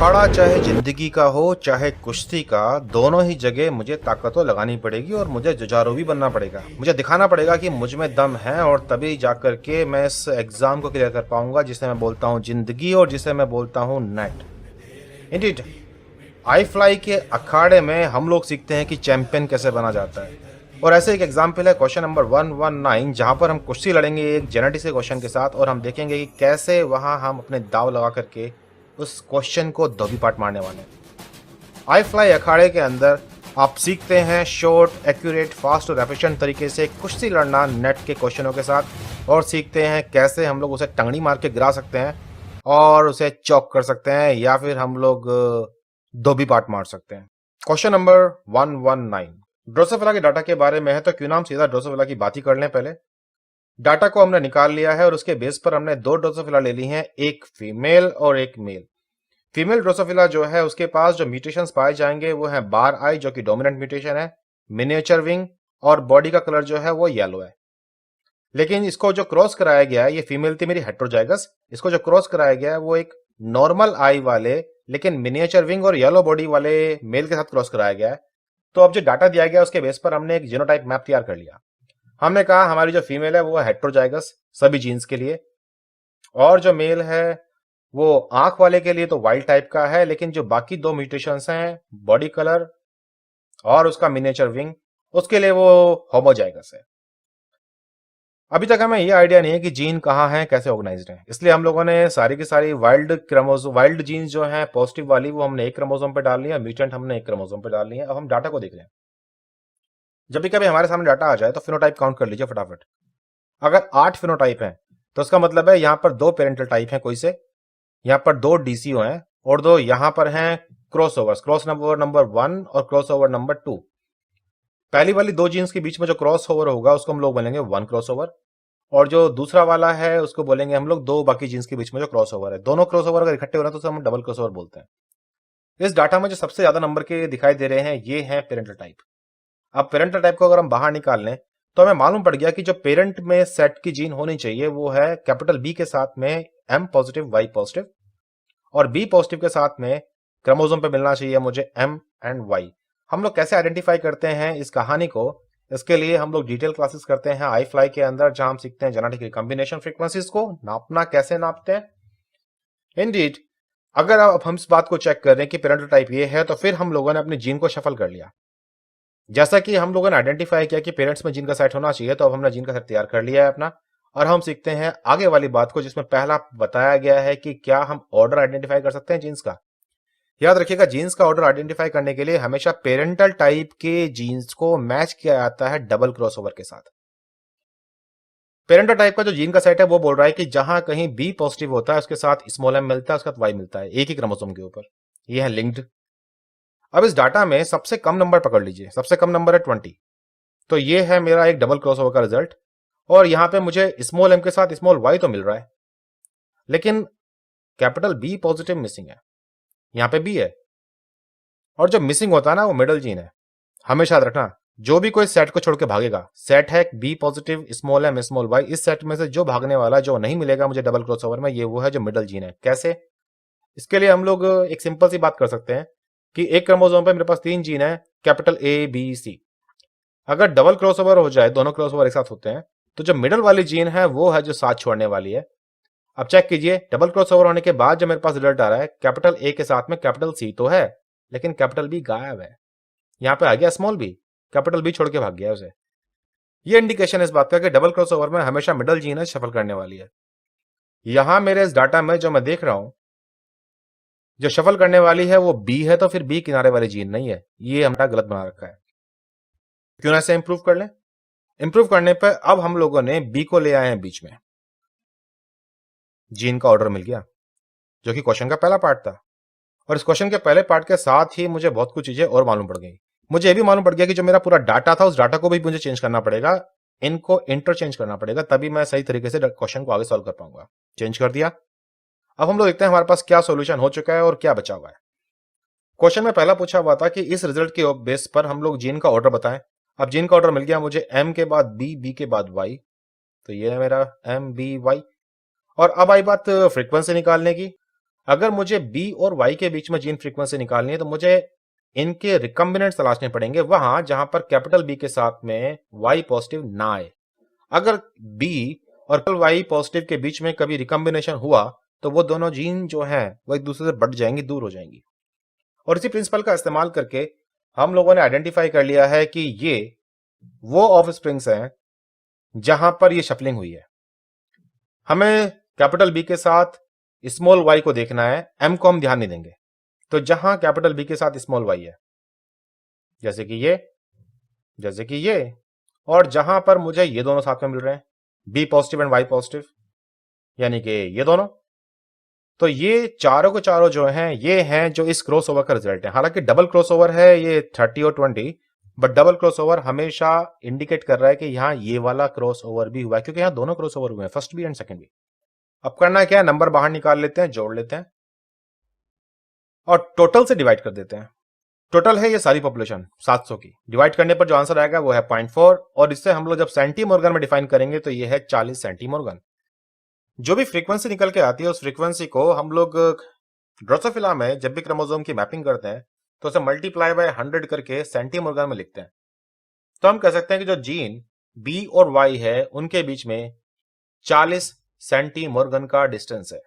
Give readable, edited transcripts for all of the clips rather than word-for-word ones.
अखाड़ा चाहे जिंदगी का हो चाहे कुश्ती का, दोनों ही जगह मुझे ताकत तो लगानी पड़ेगी और मुझे जुझारू भी बनना पड़ेगा। मुझे दिखाना पड़ेगा कि मुझ में दम है और तभी जाकर के मैं इस एग्जाम को क्लियर कर पाऊंगा जिसे मैं बोलता हूँ जिंदगी और जिसे मैं बोलता हूँ नेट। इंडीड, आई फ्लाई के अखाड़े में हम लोग सीखते हैं कि चैंपियन कैसे बना जाता है। और ऐसे एक एग्जाम्पल है क्वेश्चन नंबर 119, जहां पर हम कुश्ती लड़ेंगे एक जेनेटिक्स के क्वेश्चन के साथ और हम देखेंगे कि कैसे वहां हम अपने दाव लगा करके उस क्वेश्चन को धोबी पाट मारने वाले हैं। आई फ्लाई अखाड़े के अंदर आप सीखते हैं शॉर्ट, एक्यूरेट, फास्ट और एफिशिएंट तरीके से कुश्ती लड़ना नेट के क्वेश्चनों के साथ, और सीखते हैं कैसे हम लोग उसे टंगड़ी मार के गिरा सकते हैं और उसे चौक कर सकते हैं या फिर हम लोग धोबी पाट मार सकते हैं। क्वेश्चन नंबर 119 ड्रोसोफिला के डाटा के बारे में है, तो क्यों ना हम सीधा ड्रोसोफिला की बात ही कर लें। पहले डाटा को हमने निकाल लिया है और उसके बेस पर हमने दो ड्रोसोफिला ले ली हैं, एक फीमेल और एक मेल। फीमेल ड्रोसोफिला जो है उसके पास जो म्यूटेशंस पाए जाएंगे वो है बार आई, जो कि डोमिनेंट म्यूटेशन है, मिनिएचर विंग, और बॉडी का कलर जो है वो येलो है। लेकिन इसको जो क्रॉस कराया गया है, ये फीमेल थी मेरी हेट्रोजाइगस, इसको जो क्रॉस कराया गया है वो एक नॉर्मल आई वाले लेकिन मिनिएचर विंग और येलो बॉडी वाले मेल के साथ क्रॉस कराया गया है। तो अब जो डाटा दिया गया उसके बेस पर हमने एक जीनोटाइप मैप तैयार कर लिया। हमने कहा हमारी जो फीमेल है वो है हेट्रोजाइगस सभी जीन्स के लिए, और जो मेल है वो आंख वाले के लिए तो वाइल्ड टाइप का है, लेकिन जो बाकी दो म्यूटेशंस हैं, बॉडी कलर और उसका मिनिएचर विंग, उसके लिए वो होमोजाइगस है। अभी तक हमें ये आइडिया नहीं है कि जीन कहाँ है, कैसे ऑर्गेनाइज्ड है, इसलिए हम लोगों ने सारी की सारी वाइल्ड जीन्स जो है पॉजिटिव वाली वो हमने एक क्रोमोसोम पे डाल लिया, म्यूटेंट हमने एक क्रोमोसोम पे डाल लिया। अब हम डाटा को देख रहे हैं। जब भी कभी हमारे सामने डाटा आ जाए तो फिनोटाइप काउंट कर लीजिए फटाफट। अगर 8 फिनोटाइप हैं तो उसका मतलब है यहाँ पर 2 पेरेंटल टाइप हैं कोई से, यहाँ पर 2 डीसीओ हैं और 2 यहाँ पर हैं क्रॉसओवर्स, क्रॉस नंबर 1 और क्रॉसओवर नंबर 2। पहली वाली 2 जीन्स के बीच में जो क्रॉसओवर होगा उसको हम लोग बोलेंगे 1 क्रॉसओवर, और जो दूसरा वाला है उसको बोलेंगे हम लोग 2 बाकी जीन्स के बीच में जो क्रॉसओवर है। दोनों क्रॉसओवर अगर इकट्ठे हो रहे हैं तो उसे हम डबल क्रॉसओवर बोलते हैं। इस डाटा में जो सबसे ज्यादा नंबर के दिखाई दे रहे हैं ये हैं पेरेंटल टाइप। अब पेरेंटल टाइप को अगर हम बाहर निकाल लें तो हमें मालूम पड़ गया कि जो पेरेंट में सेट की जीन होनी चाहिए वो है कैपिटल बी के साथ में एम पॉजिटिव वाई पॉजिटिव, और बी पॉजिटिव के साथ में क्रोमोसोम पे मिलना चाहिए मुझे एम एंड वाई। हम लोग कैसे आइडेंटिफाई करते हैं इस कहानी को, इसके लिए हम लोग डिटेल क्लासेस करते हैं आई फ्लाई के अंदर, जहां हम सीखते हैं जेनेटिक रिकॉम्बिनेशन फ्रीक्वेंसीज को नापना कैसे नापते हैं। इंडीड, अगर अब हम इस बात को चेक कर रहे हैं कि पेरेंटल टाइप ये है तो फिर हम लोगों ने अपनी जीन को शफल कर लिया। जैसा कि हम लोगों ने आइडेंटिफाई किया कि पेरेंट्स में जीन का सेट होना चाहिए, तो अब हमने जीन का सेट तैयार कर लिया है अपना, और हम सीखते हैं आगे वाली बात को जिसमें पहला बताया गया है कि क्या हम ऑर्डर आइडेंटिफाई कर सकते हैं जीन्स का। याद रखिएगा, जीन्स का ऑर्डर आइडेंटिफाई करने के लिए हमेशा पेरेंटल टाइप के जीन्स को मैच किया जाता है डबल क्रॉसओवर के साथ। पेरेंटल टाइप का जो जीन का सेट है वो बोल रहा है कि जहां कहीं बी पॉजिटिव होता है उसके साथ स्मॉल एम मिलता है, उसके साथ वाई मिलता है, एक ही क्रोमोसोम के ऊपर। ये है लिंक्ड। अब इस डाटा में सबसे कम नंबर पकड़ लीजिए, सबसे कम नंबर है 20, तो ये है मेरा एक डबल क्रॉसओवर का रिजल्ट। और यहां पे मुझे स्मॉल एम के साथ स्मॉल वाई तो मिल रहा है, लेकिन कैपिटल बी पॉजिटिव मिसिंग है, यहां पे बी है, और जो मिसिंग होता है ना वो मिडल जीन है। हमेशा याद रखना, जो भी कोई सेट को छोड़ के भागेगा, सेट है B positive small M small Y, इस सेट में से जो भागने वाला जो नहीं मिलेगा मुझे डबल क्रॉसओवर में, ये वो है जो मिडल जीन है। कैसे? इसके लिए हम लोग एक सिंपल सी बात कर सकते हैं कि एक क्रोमोसोम पे मेरे पास 3 जीन है, कैपिटल ए बी सी। अगर डबल क्रॉसओवर हो जाए, दोनों क्रॉसओवर एक साथ होते हैं, तो जो मिडल वाली जीन है वो है जो साथ छोड़ने वाली है। अब चेक कीजिए, डबल क्रॉसओवर होने के बाद जो मेरे पास रिजल्ट आ रहा है, कैपिटल ए के साथ में कैपिटल सी तो है, लेकिन कैपिटल बी गायब है। यहां पे आ गया स्मॉल बी, कैपिटल बी छोड़ के भाग गया उसे। ये इंडिकेशन इस बात का कि डबल क्रॉसओवर में हमेशा मिडल जीन है शफल करने वाली है। यहां मेरे इस डाटा में जो मैं देख रहा हूं, जो शफल करने वाली है वो बी है, तो फिर बी किनारे वाली जीन नहीं है, ये हमने गलत बना रखा है। क्यों ना इसे इंप्रूव कर लें। इंप्रूव करने पर अब हम लोगों ने बी को ले आए हैं बीच में, जीन का ऑर्डर मिल गया, जो कि क्वेश्चन का पहला पार्ट था। और इस क्वेश्चन के पहले पार्ट के साथ ही मुझे बहुत कुछ चीजें और मालूम पड़ गई। मुझे यह भी मालूम पड़ गया कि जो मेरा पूरा डाटा था उस डाटा को भी मुझे चेंज करना पड़ेगा, इनको इंटरचेंज करना पड़ेगा, तभी मैं सही तरीके से क्वेश्चन को आगे सॉल्व कर पाऊंगा। चेंज कर दिया। अब हम लोग देखते हैं हमारे पास क्या सॉल्यूशन हो चुका है और क्या बचा हुआ है। क्वेश्चन में पहला पूछा हुआ था कि इस रिजल्ट के बेस पर हम लोग जीन का ऑर्डर बताएं। अब जीन का ऑर्डर मिल गया मुझे, एम के बाद बी, बी के बाद वाई, तो ये है मेरा एम बी वाई। और अब आई बात फ्रीक्वेंसी निकालने की। अगर मुझे बी और वाई के बीच में जीन फ्रीक्वेंसी निकालनी है तो मुझे इनके रिकम्बिनेंट्स तलाशने पड़ेंगे वहां जहां पर कैपिटल बी के साथ में वाई पॉजिटिव ना आए। अगर बी और वाई पॉजिटिव के बीच में कभी रिकम्बिनेशन हुआ तो वो दोनों जीन जो हैं वो एक दूसरे से बढ़ जाएंगी, दूर हो जाएंगी। और इसी प्रिंसिपल का इस्तेमाल करके हम लोगों ने आइडेंटिफाई कर लिया है कि ये वो ऑफ स्प्रिंग्स हैं जहां पर ये शफलिंग हुई है। हमें कैपिटल बी के साथ स्मॉल वाई को देखना है, एम को हम ध्यान नहीं देंगे। तो जहां कैपिटल बी के साथ स्मॉल वाई है, जैसे कि ये, और जहां पर मुझे ये दोनों साथ में मिल रहे हैं, B positive and Y positive, यानी कि ये दोनों, तो ये चारों के चारों जो हैं ये हैं जो इस क्रॉसओवर का रिजल्ट है। हालांकि डबल क्रॉसओवर है ये 30 और 20, बट डबल क्रॉसओवर हमेशा इंडिकेट कर रहा है कि यहां ये वाला क्रॉसओवर भी हुआ है, क्योंकि यहां दोनों क्रॉसओवर हुए हैं, फर्स्ट भी एंड सेकंड भी। अब करना क्या है, नंबर बाहर निकाल लेते हैं, जोड़ लेते हैं और टोटल से डिवाइड कर देते हैं। टोटल है ये सारी पॉपुलेशन 700 की, डिवाइड करने पर जो आंसर आएगा वो है 0.4, और इससे हम लोग जब सेंटीमॉर्गन में डिफाइन करेंगे तो ये है 40 सेंटीमॉर्गन। जो भी फ्रीक्वेंसी निकल के आती है उस फ्रीक्वेंसी को हम लोग ड्रोसोफिला में जब भी क्रोमोसोम की मैपिंग करते हैं तो उसे मल्टीप्लाई बाय 100 करके सेंटीमॉर्गन में लिखते हैं। तो हम कह सकते हैं कि जो जीन बी और वाई है उनके बीच में 40 सेंटीमॉर्गन का डिस्टेंस है।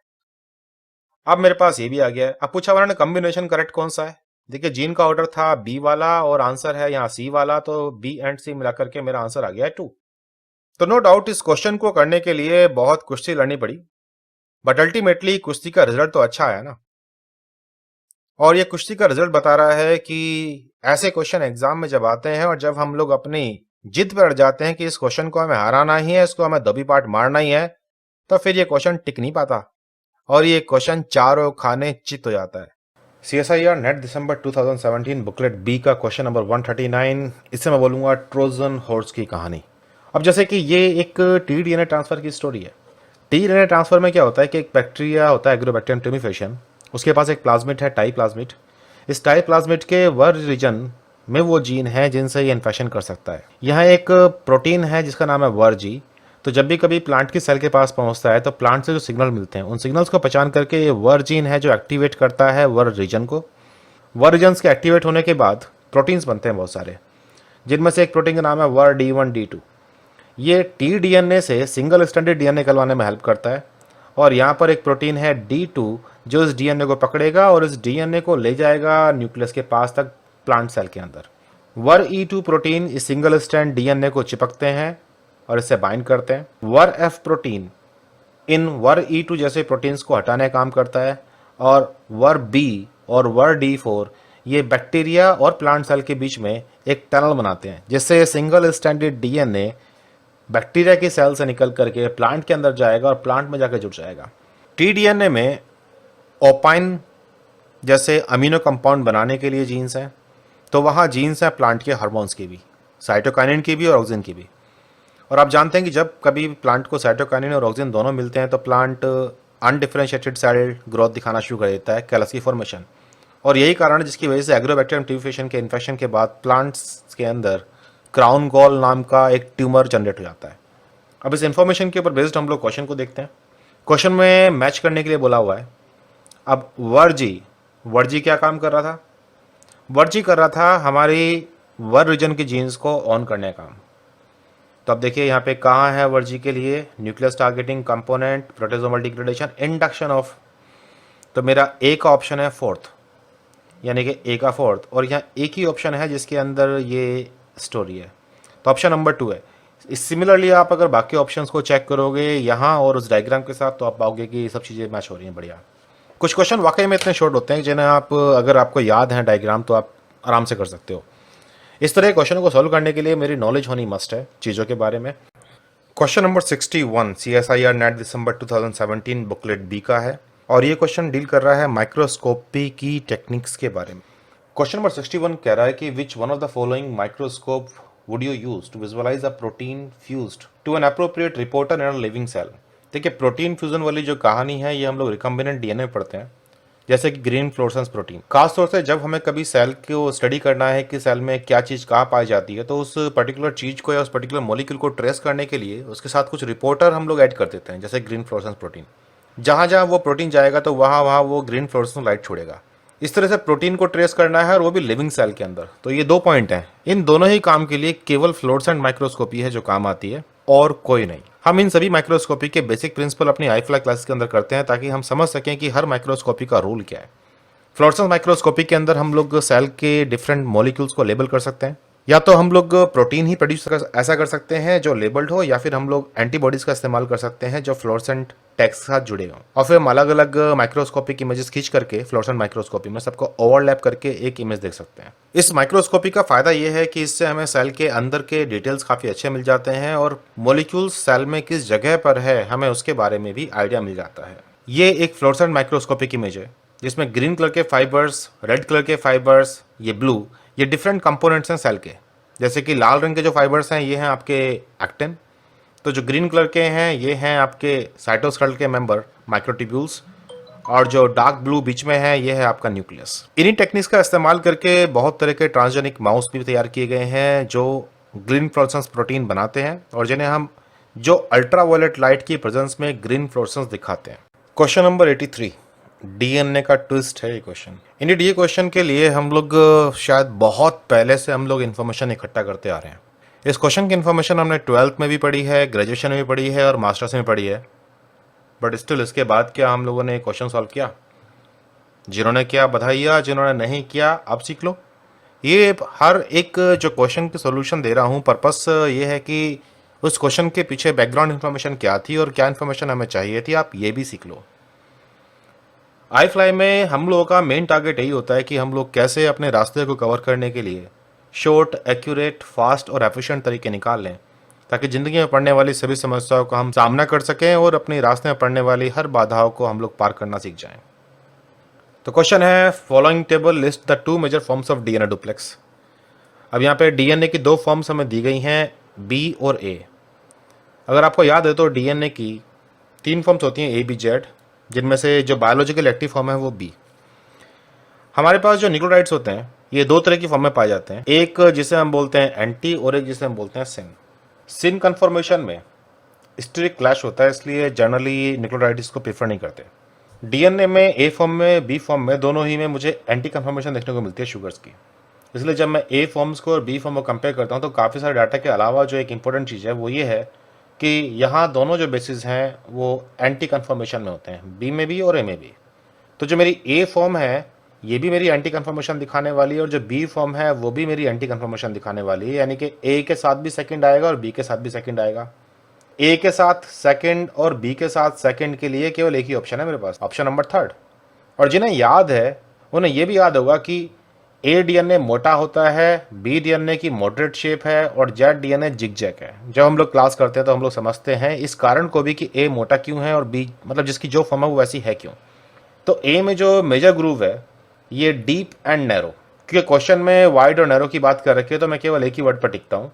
अब मेरे पास ये भी आ गया है। अब पूछा उन्होंने कॉम्बिनेशन करेक्ट कौन सा है। देखिए जीन का ऑर्डर था बी वाला और आंसर है यहाँ सी वाला, तो बी एंड सी मिलाकर के मेरा आंसर आ गया है 2। तो नो डाउट इस क्वेश्चन को करने के लिए बहुत कुश्ती लड़नी पड़ी, बट अल्टीमेटली कुश्ती का रिजल्ट तो अच्छा आया ना। और ये कुश्ती का रिजल्ट बता रहा है कि ऐसे क्वेश्चन एग्जाम में जब आते हैं और जब हम लोग अपनी जिद पर अड़ जाते हैं कि इस क्वेश्चन को हमें हराना ही है, इसको हमें दबी पार्ट मारना ही है, तो फिर ये क्वेश्चन टिक नहीं पाता और ये क्वेश्चन चारों खाने चित हो जाता है। CSIR नेट दिसंबर 2017 बुकलेट बी का क्वेश्चन नंबर 139, इससे मैं बोलूँगा ट्रोजन हॉर्स की कहानी। अब जैसे कि ये एक TDNA ट्रांसफर की स्टोरी है। TDNA ट्रांसफर में क्या होता है कि एक बैक्टीरिया होता है एग्रोबैक्टीरियम ट्यूमिफेशियन, उसके पास एक प्लाज्मिड है टाई प्लाज्मिड। इस टाई प्लाज्मिड के वर रीजन में वो जीन है जिनसे ये इन्फेक्शन कर सकता है। यहाँ एक प्रोटीन है जिसका नाम है वर्जी। तो जब भी कभी प्लांट की सेल के पास पहुंचता है तो प्लांट से जो सिग्नल मिलते हैं उन सिग्नल्स को पहचान करके ये वर जीन है जो एक्टिवेट करता है वर रीजन को। वर रीजन्स के एक्टिवेट होने के बाद प्रोटीन्स बनते हैं बहुत सारे, जिनमें से एक प्रोटीन का नाम है वर D1 D2। ये TDNA से सिंगल स्ट्रैंडेड DNA निकलवाने में हेल्प करता है। और यहाँ पर एक प्रोटीन है D2 जो इस DNA को पकड़ेगा और इस DNA को ले जाएगा न्यूक्लियस के पास तक प्लांट सेल के अंदर। वर E2 प्रोटीन इस सिंगल स्ट्रैंड DNA को चिपकते हैं और इससे बाइंड करते हैं। वर F प्रोटीन इन वर E2 जैसे प्रोटीन्स को हटाने का काम करता है। और वर B और वर D4 ये बैक्टीरिया और प्लांट सेल के बीच में एक टनल बनाते हैं, जिससे सिंगल स्ट्रैंडेड DNA बैक्टीरिया की सेल से निकल करके प्लांट के अंदर जाएगा और प्लांट में जाकर जुड़ जाएगा। TDNA में ओपाइन जैसे अमीनो कंपाउंड बनाने के लिए जीन्स हैं, तो वहाँ जीन्स हैं प्लांट के हार्मोन्स की भी, साइटोकाइनिन की भी और ऑक्सिन की भी। और आप जानते हैं कि जब कभी प्लांट को साइटोकाइनिन और ऑक्सिन दोनों मिलते हैं तो प्लांट अनडिफरेंशिएटेड सेल ग्रोथ दिखाना शुरू कर देता है, कैलस की फॉर्मेशन। और यही कारण है जिसकी वजह से एग्रोबैक्टीरियम ट्यूमिफेशियन के इन्फेक्शन के बाद प्लांट्स के अंदर क्राउन गॉल नाम का एक ट्यूमर जनरेट हो जाता है। अब इस इंफॉर्मेशन के ऊपर बेस्ड हम लोग क्वेश्चन को देखते हैं। क्वेश्चन में मैच करने के लिए बोला हुआ है। अब वर्जी क्या काम कर रहा था? वर्जी कर रहा था हमारी वर रीजन की जीन्स को ऑन करने का काम। तो अब देखिए यहाँ पे कहाँ है वर्जी के लिए nucleus targeting component, proteasomal degradation, induction of. तो मेरा ए का ऑप्शन है फोर्थ, यानी कि ए का फोर्थ, और यहाँ एक ही ऑप्शन है जिसके अंदर ये स्टोरी है, तो ऑप्शन नंबर 2 है। सिमिलरली आप अगर बाकी ऑप्शंस को चेक करोगे यहाँ और उस डायग्राम के साथ तो आप पाओगे कि ये सब चीज़ें मैच हो रही हैं बढ़िया। कुछ क्वेश्चन वाकई में इतने शॉर्ट होते हैं जिन्हें आप अगर आपको याद है डायग्राम तो आप आराम से कर सकते हो। इस तरह क्वेश्चन को सॉल्व करने के लिए मेरी नॉलेज होनी मस्ट है चीज़ों के बारे में। क्वेश्चन नंबर 61 CSIR नेट दिसंबर 2017 बुकलेट बी का है और ये क्वेश्चन डील कर रहा है माइक्रोस्कोपी की टेक्निक्स के बारे में। क्वेश्चन नंबर 61 कह रहा है कि which one of the following microscope would you use to visualize a protein fused to an appropriate reporter in a living cell. देखिए प्रोटीन फ्यूजन वाली जो कहानी है ये हम लोग रिकम्बिनेंट DNA पढ़ते हैं, जैसे कि ग्रीन फ्लोरेसेंस प्रोटीन। खासतौर से जब हमें कभी सेल को स्टडी करना है कि सेल में क्या चीज़ कहाँ पाई जाती है, तो उस पर्टिकुलर चीज़ को या उस पर्टिकुलर मॉलिक्यूल को ट्रेस करने के लिए उसके साथ कुछ रिपोर्टर हम लोग ऐड कर देते हैं, जैसे ग्रीन फ्लोरेसेंस प्रोटीन। जहाँ जहाँ वो प्रोटीन जाएगा तो वहाँ वहाँ वो ग्रीन फ्लोरोसेंट लाइट छोड़ेगा। इस तरह से प्रोटीन को ट्रेस करना है और वो भी लिविंग सेल के अंदर। तो ये 2 पॉइंट हैं। इन दोनों ही काम के लिए केवल फ्लोरोसेंट माइक्रोस्कोपी है जो काम आती है और कोई नहीं। हम इन सभी माइक्रोस्कोपी के बेसिक प्रिंसिपल अपनी आई-फ्लाई क्लास के अंदर करते हैं ताकि हम समझ सकें कि हर माइक्रोस्कोपी का रूल क्या है। फ्लोरोसेंस माइक्रोस्कोपी के अंदर हम लोग सेल के डिफरेंट मॉलिक्यूल्स को लेबल कर सकते हैं। या तो हम लोग प्रोटीन ही प्रोड्यूस ऐसा कर सकते हैं जो लेबल्ड हो, या फिर हम लोग एंटीबॉडीज का इस्तेमाल कर सकते हैं जो फ्लोरोसेंट टैग्स के साथ जुड़े हों, और फिर हम अलग अलग माइक्रोस्कोपिक इमेजेस खींच करके फ्लोरोसेंट माइक्रोस्कोपी में सबको ओवरलैप करके एक इमेज देख सकते हैं। इस माइक्रोस्कोपी का फायदा यह है कि इससे हमें सेल के अंदर के डिटेल्स काफ़ी अच्छे मिल जाते हैं और मॉलिक्यूल्स सेल में किस जगह पर है हमें उसके बारे में भी आइडिया मिल जाता है। ये एक फ्लोरोसेंट माइक्रोस्कोपिक इमेज है जिसमें ग्रीन कलर के फाइबर्स, रेड कलर के फाइबर्स, ये ब्लू, ये डिफरेंट कंपोनेंट्स हैं सेल के। जैसे कि लाल रंग के जो फाइबर्स हैं ये हैं आपके एक्टिन, तो जो ग्रीन कलर के हैं ये हैं आपके साइटोस्केलेटल के मेंबर माइक्रोट्यूब्यूल्स, और जो डार्क ब्लू बीच में है ये है आपका न्यूक्लियस। इन्हीं टेक्निक्स का इस्तेमाल करके बहुत तरह के ट्रांसजेनिक माउस भी तैयार किए गए हैं जो ग्रीन फ्लोरोसेंस प्रोटीन बनाते हैं और जिन्हें हम जो अल्ट्रावायलेट लाइट की प्रेजेंस में ग्रीन फ्लोरोसेंस दिखाते हैं। क्वेश्चन नंबर 83, डीएनए का ट्विस्ट है ये क्वेश्चन। इंडियड ये क्वेश्चन के लिए हम लोग शायद बहुत पहले से हम लोग इन्फॉर्मेशन इकट्ठा करते आ रहे हैं। इस क्वेश्चन की इन्फॉर्मेशन हमने 12th में भी पढ़ी है, ग्रेजुएशन में भी पढ़ी है और मास्टर्स में पढ़ी है, बट स्टिल इसके बाद क्या हम लोगों ने क्वेश्चन सॉल्व किया? जिन्होंने किया बधाइयाँ, जिन्होंने नहीं किया अब सीख लो। ये हर एक जो क्वेश्चन की सोल्यूशन दे रहा हूँ पर्पस ये है कि उस क्वेश्चन के पीछे बैकग्राउंड इन्फॉर्मेशन क्या थी और क्या इन्फॉर्मेशन हमें चाहिए थी, आप ये भी सीख लो। आई-फ्लाई में हम लोगों का मेन टारगेट यही होता है कि हम लोग कैसे अपने रास्ते को कवर करने के लिए शॉर्ट, एक्यूरेट, फास्ट और एफिशिएंट तरीके निकाल लें ताकि ज़िंदगी में पड़ने वाली सभी समस्याओं का हम सामना कर सकें और अपने रास्ते में पड़ने वाली हर बाधाओं को हम लोग पार करना सीख जाएं। तो क्वेश्चन है, following table list the 2 major forms of DNA duplex. अब यहाँ पे डीएनए की 2 फॉर्म्स हमें दी गई हैं, बी और ए। अगर आपको याद है तो डीएनए की 3 फॉर्म्स होती हैं, ए, बी, जेड, जिनमें से जो बायोलॉजिकल एक्टिव फॉर्म है वो बी। हमारे पास जो न्यूक्लियोटाइड्स होते हैं ये 2 तरह की फॉर्म में पाए जाते हैं, एक जिसे हम बोलते हैं एंटी और एक जिसे हम बोलते हैं सिन। सिन कन्फर्मेशन में स्टीरिक क्लैश होता है, इसलिए जनरली न्यूक्लियोटाइड्स को प्रेफर नहीं करते। डीएनए में ए फॉर्म में, बी फॉर्म में, दोनों ही में मुझे एंटी कन्फर्मेशन देखने को मिलती है शुगर्स की। इसलिए जब मैं ए फॉर्म्स को और बी फॉर्म को कंपेयर करता हूँ तो काफ़ी सारे डाटा के अलावा जो एक इंपॉर्टेंट चीज़ है वो ये है कि यहाँ दोनों जो बेसिस हैं वो एंटी कन्फर्मेशन में होते हैं, बी में भी और ए में भी। तो जो मेरी ए फॉर्म है ये भी मेरी एंटी कन्फर्मेशन दिखाने वाली है और जो बी फॉर्म है वो भी मेरी एंटी कन्फर्मेशन दिखाने वाली है, यानी कि ए के साथ भी सेकंड आएगा और बी के साथ भी सेकंड आएगा। ए के साथ सेकंड और बी के साथ सेकंड के लिए केवल एक ही ऑप्शन है मेरे पास, ऑप्शन नंबर 3। और जिन्हें याद है उन्हें ये भी याद होगा कि ए डीएनए मोटा होता है, बी डीएनए की मॉडरेट शेप है और जेड डीएनए जिगजैग है। जब हम लोग क्लास करते हैं तो हम लोग समझते हैं इस कारण को भी कि ए मोटा क्यों है और बी मतलब जिसकी जो फॉर्म है वो वैसी है क्यों। तो ए में जो मेजर ग्रूव है ये डीप एंड नैरो, क्योंकि क्वेश्चन में वाइड और नैरो की बात कर रखी है तो मैं केवल एक ही वर्ड पर टिकता हूँ।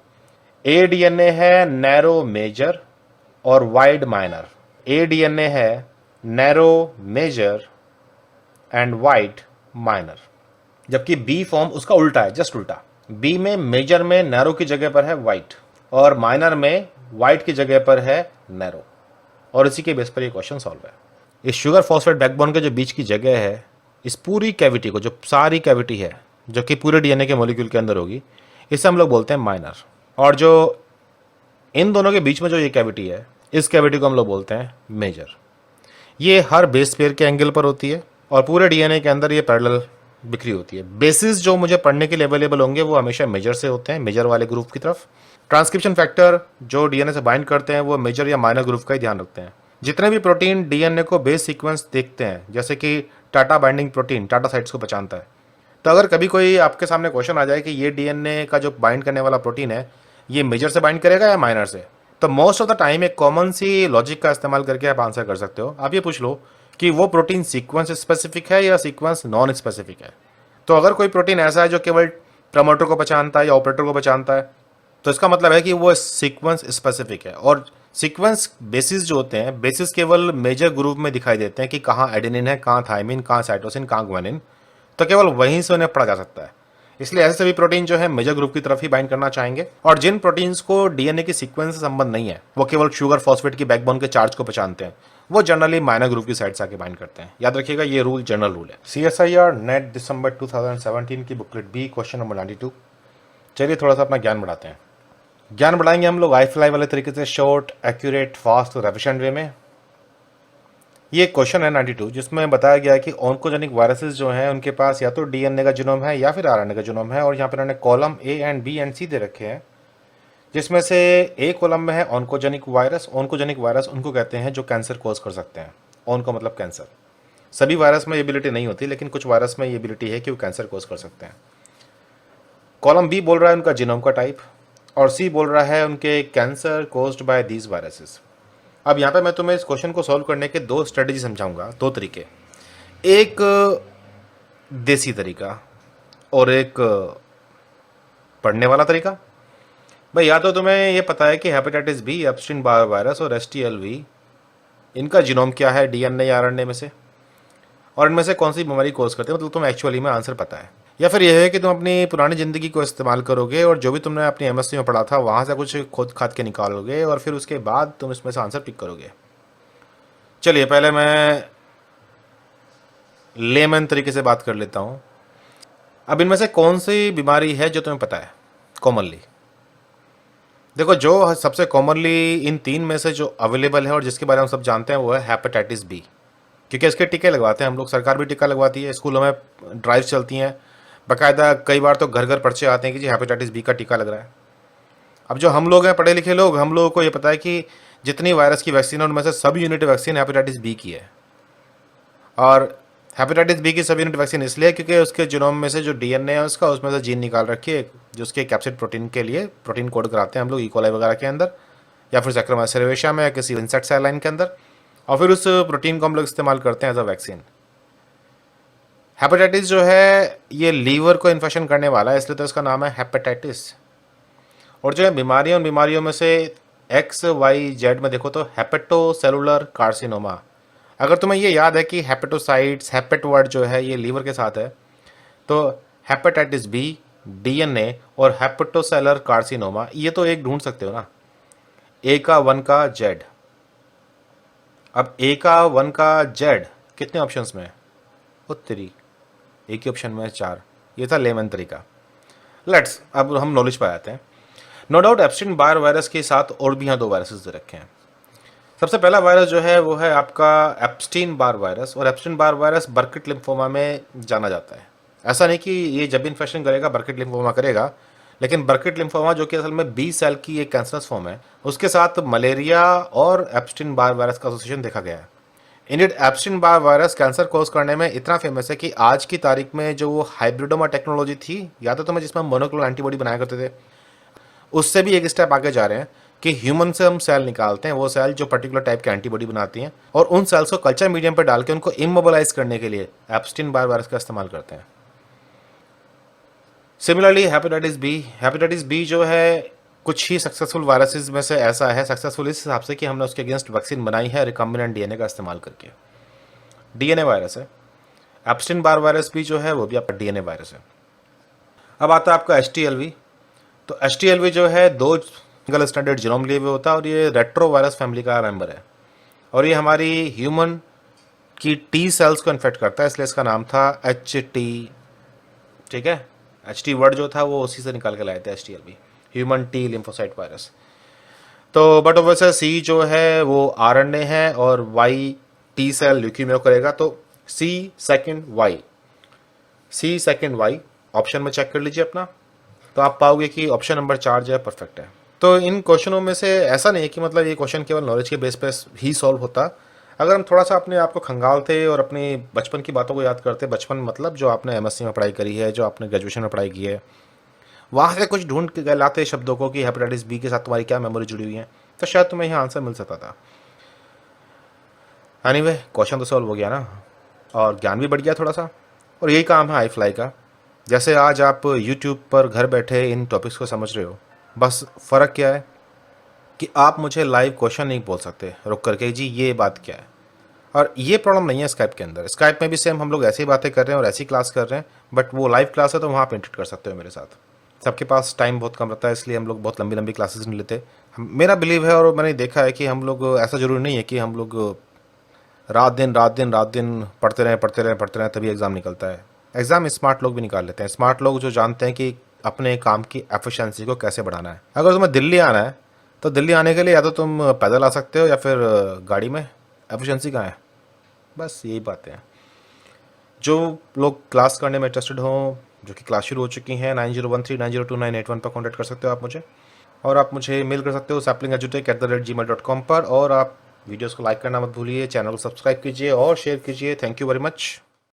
ए डीएनए है नैरो मेजर और वाइड माइनर, ए डीएनए है narrow major and wide minor, जबकि बी फॉर्म उसका उल्टा है, जस्ट उल्टा। बी में मेजर में नैरो की जगह पर है वाइट और माइनर में वाइट की जगह पर है नैरो, और इसी के बेस पर ये क्वेश्चन सॉल्व है। इस शुगर फॉस्फेट बैकबोन के जो बीच की जगह है, इस पूरी कैविटी को, जो सारी कैविटी है जो कि पूरे डीएनए के मॉलिक्यूल के अंदर होगी, इसे हम लोग बोलते हैं माइनर। और जो इन दोनों के बीच में जो ये कैविटी है, इस कैविटी को हम लोग बोलते हैं मेजर। ये हर बेस पेयर के एंगल पर होती है और पूरे डीएनए के अंदर ये पैरेलल बिखरी होती है। बेसिस जो मुझे पढ़ने के लिए अवेलेबल होंगे वो हमेशा मेजर से होते हैं, मेजर वाले ग्रुप की तरफ। ट्रांसक्रिप्शन फैक्टर जो डीएनए से बाइंड करते हैं वो मेजर या माइनर ग्रुप का ही ध्यान रखते हैं। जितने भी प्रोटीन डीएनए को बेस सीक्वेंस देखते हैं, जैसे कि TATA binding protein Tata sites को पहचानता है, तो अगर कभी कोई आपके सामने क्वेश्चन आ जाए कि ये डीएनए का जो बाइंड करने वाला प्रोटीन है ये मेजर से बाइंड करेगा या माइनर से, तो मोस्ट ऑफ द टाइम एक कॉमन सी लॉजिक का इस्तेमाल करके आप आंसर कर सकते हो। आप ये पूछ लो कि वो प्रोटीन सीक्वेंस स्पेसिफिक है या सीक्वेंस नॉन स्पेसिफिक है। तो अगर कोई प्रोटीन ऐसा है जो केवल प्रमोटर को पहचानता है या ऑपरेटर को पहचानता है, तो इसका मतलब है कि वो सीक्वेंस स्पेसिफिक है। और सीक्वेंस बेसिस जो होते हैं, बेसिस केवल मेजर ग्रुप में दिखाई देते हैं कि कहाँ एडेनिन है, कहाँ थाइमिन, कहाँ साइटोसिन, कहाँ ग्वानिन, तो केवल वहीं से उन्हें पढ़ा जा सकता है। इसलिए ऐसे सभी प्रोटीन जो है मेजर ग्रुप की तरफ ही बाइंड करना चाहेंगे। और जिन प्रोटीन्स को डीएनए की सीक्वेंस से संबंध नहीं है, वो केवल शुगर फॉस्फेट की बैकबोन के चार्ज को पहचानते हैं, वो जनरली माइनर ग्रुप की साइड से आके बाइंड करते हैं। याद रखिएगा ये रूल जनरल रूल है। CSIR नेट दिसंबर 2017 की बुकलेट बी क्वेश्चन नंबर 92। चलिए थोड़ा सा अपना ज्ञान बढ़ाते हैं। ज्ञान बढ़ाएंगे हम लोग iFly वाले तरीके से, शॉर्ट, एक्यूरेट, फास्ट और एफिशिएंट वे में। ये क्वेश्चन है 92 जिसमें बताया गया है कि ऑन्कोजेनिक वायरसेस जो हैं उनके पास या तो DNA का जीनोम है या फिर RNA का जीनोम है, और यहाँ पर उन्होंने column A and B and C दे रखे हैं, जिसमें से ए कॉलम में है ऑन्कोजेनिक वायरस। ऑन्कोजेनिक वायरस उनको कहते हैं जो कैंसर कॉज कर सकते हैं। ऑनको मतलब कैंसर। सभी वायरस में ये एबिलिटी नहीं होती, लेकिन कुछ वायरस में ये एबिलिटी है कि वो कैंसर कॉज कर सकते हैं। कॉलम बी बोल रहा है उनका जीनोम का टाइप, और सी बोल रहा है उनके cancer caused by these viruses. अब यहाँ पे मैं तुम्हें इस क्वेश्चन को सॉल्व करने के दो स्ट्रेटजी समझाऊंगा, दो तरीके, एक देसी तरीका और एक पढ़ने वाला तरीका। भाई या तो तुम्हें ये पता है कि hepatitis B, Epstein Barr virus और STLV इनका जीनोम क्या है DNA या RNA में से, और इनमें से कौन सी बीमारी कोज करते हैं, मतलब तुम्हें एक्चुअली में आंसर पता है। या फिर यह है कि तुम अपनी पुरानी ज़िंदगी को इस्तेमाल करोगे और जो भी तुमने अपनी MSc में पढ़ा था वहाँ से कुछ खुद खाद के निकालोगे और फिर उसके बाद तुम इसमें से आंसर पिक करोगे। चलिए पहले मैं लेमन तरीके से बात कर लेता हूँ। अब इनमें से कौन सी बीमारी है जो तुम्हें पता है कॉमनली? देखो, जो सबसे कॉमनली इन तीन में से जो अवेलेबल है और जिसके बारे में हम सब जानते हैं वो है हेपेटाइटिस बी, क्योंकि इसके टीके लगवाते हैं हम लोग, सरकार भी टीका लगवाती है, स्कूलों में ड्राइव चलती हैं बाकायदा, कई बार तो घर घर पर्चे आते हैं कि जी हेपेटाइटिस बी का टीका लग रहा है। अब जो हम लोग हैं पढ़े लिखे लोग, हम लोगों को ये पता है कि जितनी वायरस की वैक्सीन है उनमें से सब यूनिट वैक्सीन हेपेटाइटिस बी की है, और हेपेटाइटिस बी की सब यूनिट वैक्सीन इसलिए क्योंकि उसके जीनोम में से जो DNA है उसका, उसमें से जीन निकाल रखी है जो उसके कैप्सिड प्रोटीन के लिए प्रोटीन कोड कराते हैं हम लोग इकोलाई वगैरह के अंदर, या फिर सैक्रोमाइस सेरेविया में या किसी इंसेक्ट सेल लाइन के अंदर, और फिर उस प्रोटीन को हम लोग इस्तेमाल करते हैं एज अ वैक्सीन। हेपेटाइटिस जो है ये लीवर को इन्फेक्शन करने वाला है, इसलिए तो इसका नाम है हेपेटाइटिस। और जो है बीमारियों में से XYZ में देखो तो हेपेटोसेलुलर कार्सिनोमा। अगर तुम्हें ये याद है कि हेपेटोसाइट्स, हेपेट वर्ड जो है ये लीवर के साथ है, तो हेपेटाइटिस बी, DNA और हेपेटोसेलुलर कार्सिनोमा, ये तो एक ढूंढ सकते हो ना, A का 1 का Z। अब A का 1 का Z कितने ऑप्शंस में है? उत्तरी एक ही ऑप्शन में है 4। ये था लेमन तरीका। लेट्स अब हम नॉलेज पर आते हैं। No doubt Epstein Barr virus के साथ और भी यहाँ 2 वायरसेस दे रखे हैं। सबसे पहला वायरस जो है वो है आपका एप्स्टीन बार वायरस, और एप्स्टीन बार वायरस बर्किट लिम्फोमा में जाना जाता है। ऐसा नहीं कि ये जब भी इन्फेक्शन करेगा बर्किट लिम्फोमा करेगा, लेकिन बर्किट लिम्फोमा जो कि असल में B सेल की एक कैंसरस फॉर्म है, उसके साथ मलेरिया और एप्स्टीन बार वायरस का एसोसिएशन देखा गया है। इंडियड एप्स्टीन बार वायरस कैंसर कोज करने में इतना फेमस है कि आज की तारीख में जो वो हाइब्रिडोमा टेक्नोलॉजी थी, या तो मैं जिसमें हम मोनोक्लोनल एंटीबॉडी बनाया करते थे, उससे भी एक स्टेप आगे जा रहे हैं कि ह्यूमन से हम सेल निकालते हैं, वो सेल जो पर्टिकुलर टाइप के एंटीबॉडी बनाती हैं, और उन सेल्स को कल्चर मीडियम पर डाल के उनको इमोबिलाइज करने के लिए एप्स्टीन बार वायरस का इस्तेमाल करते हैं। सिमिलरली हेपेटाइटिस बी जो है कुछ ही सक्सेसफुल वायरसेस में से ऐसा है, सक्सेसफुल इस हिसाब से कि हमने उसके अगेंस्ट वैक्सीन बनाई है रिकम्बिनेंट DNA का इस्तेमाल करके। DNA वायरस है। एप्स्टीन बार वायरस भी जो है वो भी आपका DNA वायरस है। अब आता है आपका STLV। तो STLV जो है 2 सिंगल स्टैंडर्ड जीनोम लिए हुए होता है, और ये रेट्रो वायरस फैमिली का मेंबर है, और ये हमारी ह्यूमन की T सेल्स को इन्फेक्ट करता है, इसलिए इसका नाम था HT। ठीक है, HT वर्ड जो था वो उसी से निकाल के लाए थे, STLV, human T lymphocyte virus. तो बट वैसे C जो है वो RNA है और Y T सेल ल्यूकीमिया करेगा, तो C सेकेंड Y ऑप्शन में चेक कर लीजिए अपना, तो आप पाओगे कि ऑप्शन नंबर 4 जो है परफेक्ट है। तो इन क्वेश्चनों में से ऐसा नहीं है कि मतलब ये क्वेश्चन केवल नॉलेज के बेस पे ही सॉल्व होता। अगर हम थोड़ा सा अपने आप को खंगालते और अपनी बचपन की बातों को याद करते, बचपन मतलब जो आपने MSc में पढ़ाई करी है, जो आपने ग्रेजुएशन में पढ़ाई की है, वहाँ से कुछ ढूंढ के लाते शब्दों को कि हेपेटाइटिस बी के साथ तुम्हारी क्या मेमोरी जुड़ी हुई है, तो शायद तुम्हें यहाँ आंसर मिल सकता था। एनीवे, क्वेश्चन तो सॉल्व हो गया ना, और ज्ञान भी बढ़ गया थोड़ा सा, और यही काम है iFly का। जैसे आज आप YouTube पर घर बैठे इन टॉपिक्स को समझ रहे हो, बस फ़र्क क्या है कि आप मुझे लाइव क्वेश्चन नहीं बोल सकते रुक करके जी ये बात क्या है, और ये प्रॉब्लम नहीं है स्काइप के अंदर। स्काइप में भी सेम हम लोग ऐसी बातें कर रहे हैं और ऐसी क्लास कर रहे हैं, बट वो लाइव क्लास है तो वहाँ आप इंटरेक्ट कर सकते हो मेरे साथ। सबके पास टाइम बहुत कम रहता है, इसलिए हम लोग बहुत लंबी लंबी क्लासेस नहीं लेते। मेरा बिलीव है और मैंने देखा है कि हम लोग, ऐसा ज़रूरी नहीं है कि हम लोग रात दिन पढ़ते रहें तभी एग्ज़ाम निकलता है। एग्ज़ाम स्मार्ट लोग भी निकाल लेते हैं, स्मार्ट लोग जो जानते हैं कि अपने काम की एफिशिएंसी को कैसे बढ़ाना है। अगर तुम्हें दिल्ली आना है तो दिल्ली आने के लिए या तो तुम पैदल आ सकते हो या फिर गाड़ी में। एफिशिएंसी कहाँ है? बस यही बातें हैं। जो लोग क्लास करने में इंटरेस्टेड हों, जो कि क्लास शुरू हो चुकी हैं, 9013902981 पर कॉन्टैक्ट कर सकते हो आप मुझे। और आप मुझे मेल कर सकते हो saplingedutek@gmail.com पर। और आप वीडियोस को लाइक करना मत भूलिए, चैनल को सब्सक्राइब कीजिए और शेयर कीजिए। Thank you very much.